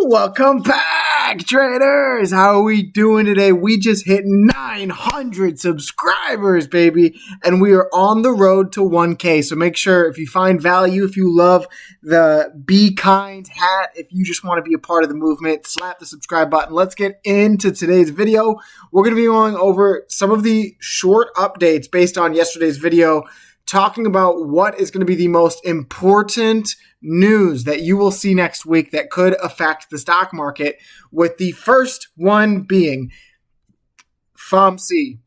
Welcome back, traders! How are we doing today? We just hit 900 subscribers, baby, and we are on the road to 1K. So make sure if you find value, if you love the Be Kind hat, if you just want to be a part of the movement, slap the subscribe button. Let's get into today's video. We're going to be going over some of the short updates based on yesterday's video, talking about what is going to be the most important news that you will see next week that could affect the stock market, with the first one being FOMC. In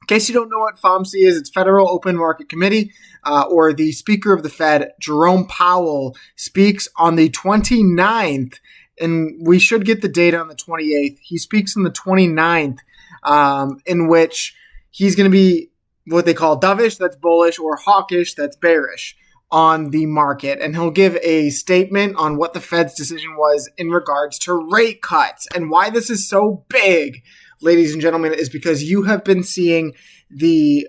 case you don't know what FOMC is, it's Federal Open Market Committee, or the Speaker of the Fed, Jerome Powell, speaks on the 29th, and we should get the date on the 28th. He speaks on the 29th, in which he's going to be what they call dovish, that's bullish, or hawkish, that's bearish, on the market. And he'll give a statement on what the Fed's decision was in regards to rate cuts. And why this is so big, ladies and gentlemen, is because you have been seeing the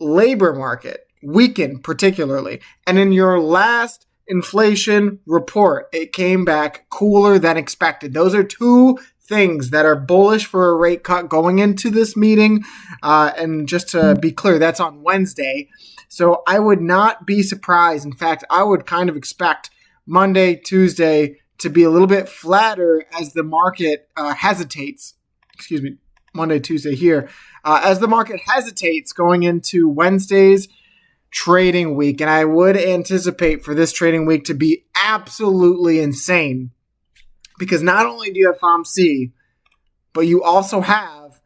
labor market weaken particularly. And in your last inflation report, it came back cooler than expected. Those are two things that are bullish for a rate cut going into this meeting. And just to be clear, that's on Wednesday. So I would not be surprised. In fact, I would kind of expect Monday, Tuesday to be a little bit flatter as the market hesitates. Excuse me, Monday, Tuesday here. As the market hesitates going into Wednesday's trading week. And I would anticipate for this trading week to be absolutely insane. Because not only do you have FOMC, but you also have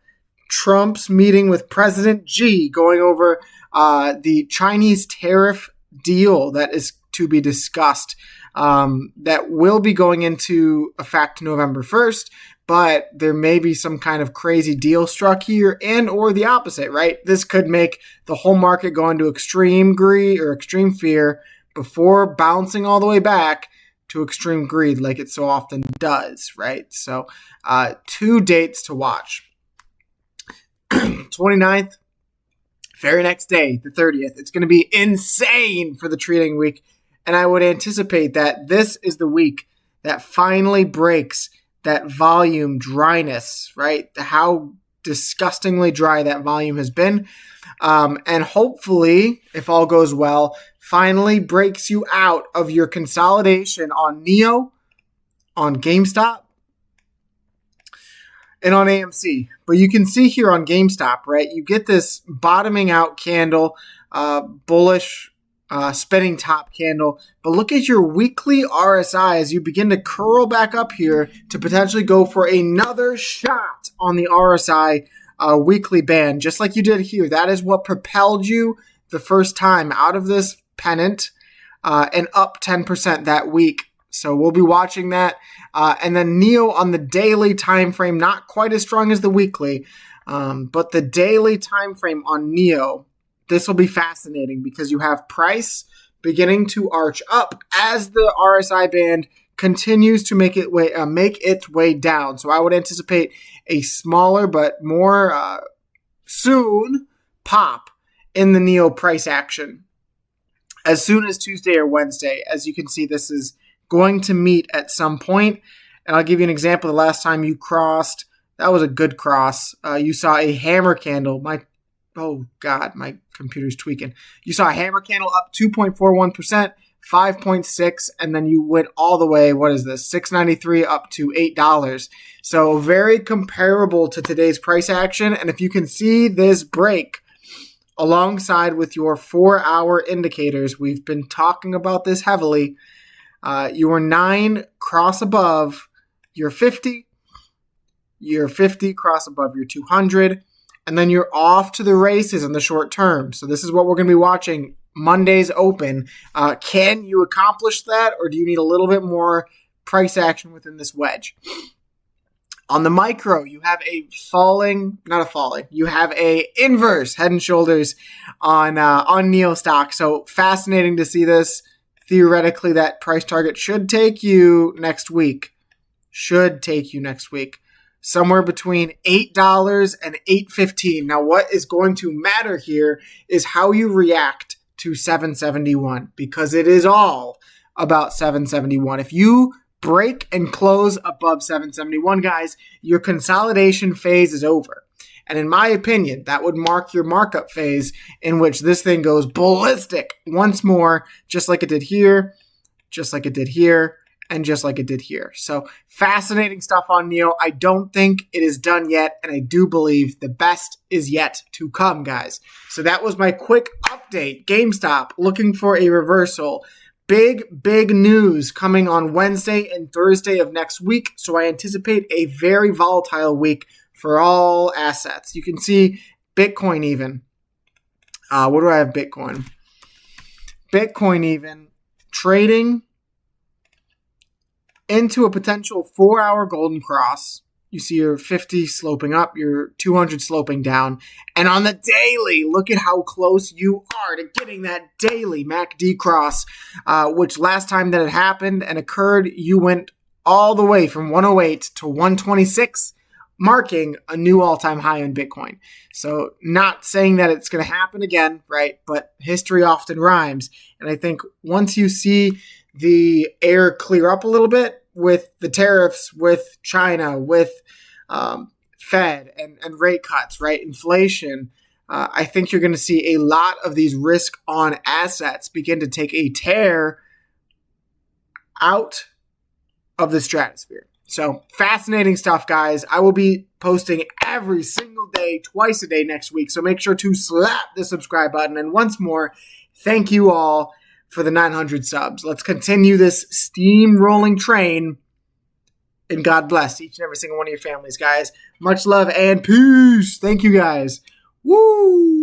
Trump's meeting with President Xi going over the Chinese tariff deal that is to be discussed, that will be going into effect November 1st, but there may be some kind of crazy deal struck here and or the opposite, right? This could make the whole market go into extreme greed or extreme fear before bouncing all the way back to extreme greed like it so often does, right? So 2 dates to watch. 29th, very next day, the 30th. It's going to be insane for the trading week. And I would anticipate that this is the week that finally breaks that volume dryness, right? How disgustingly dry that volume has been. And hopefully, if all goes well, finally breaks you out of your consolidation on NEO, on GameStop, and on AMC. But you can see here on GameStop, right, you get this bottoming out candle, bullish spinning top candle. But look at your weekly RSI as you begin to curl back up here to potentially go for another shot on the RSI weekly band, just like you did here. That is what propelled you the first time out of this pennant and up 10% that week. So we'll be watching that. And then NEO on the daily time frame, not quite as strong as the weekly, but the daily time frame on NEO, this will be fascinating because you have price beginning to arch up as the RSI band continues to make its way down. So I would anticipate a smaller but more soon pop in the NEO price action as soon as Tuesday or Wednesday. As you can see, this is going to meet at some point. And I'll give you an example. The last time you crossed, that was a good cross. You saw a hammer candle. Oh God, my computer's tweaking. You saw a hammer candle up 2.41%, 5.6, and then you went all the way, what is this, $6.93 up to $8. So very comparable to today's price action. And if you can see this break alongside with your 4-hour indicators, we've been talking about this heavily, your 9 cross above your 50, cross above your 200, and then you're off to the races in the short term. So this is what we're going to be watching Monday's open. Can you accomplish that, or do you need a little bit more price action within this wedge? On the micro, you have you have a inverse head and shoulders on NEO stock. So fascinating to see this. Theoretically, that price target should take you next week. Somewhere between $8 and $8.15. Now, what is going to matter here is how you react to 771, because it is all about 771. If you break and close above 771, guys, your consolidation phase is over. And in my opinion, that would mark your markup phase in which this thing goes ballistic once more, just like it did here, just like it did here, and just like it did here. So fascinating stuff on NEO. I don't think it is done yet, and I do believe the best is yet to come, guys. So that was my quick update. GameStop looking for a reversal. Big news coming on Wednesday and Thursday of next week. So I anticipate a very volatile week for all assets. You can see Bitcoin even. What do I have Bitcoin? Bitcoin even trading into a potential 4-hour golden cross. You see your 50 sloping up, your 200 sloping down. And on the daily, look at how close you are to getting that daily MACD cross, which last time that it happened and occurred, you went all the way from 108 to 126, marking a new all-time high in Bitcoin. So not saying that it's going to happen again, right? But history often rhymes. And I think once you see the air clear up a little bit with the tariffs, with China, with Fed and rate cuts, right? Inflation, I think you're going to see a lot of these risk-on assets begin to take a tear out of the stratosphere. So fascinating stuff, guys. I will be posting every single day, twice a day next week. So make sure to slap the subscribe button. And once more, thank you all for the 900 subs. Let's continue this steamrolling train. And God bless each and every single one of your families, guys. Much love and peace. Thank you, guys. Woo!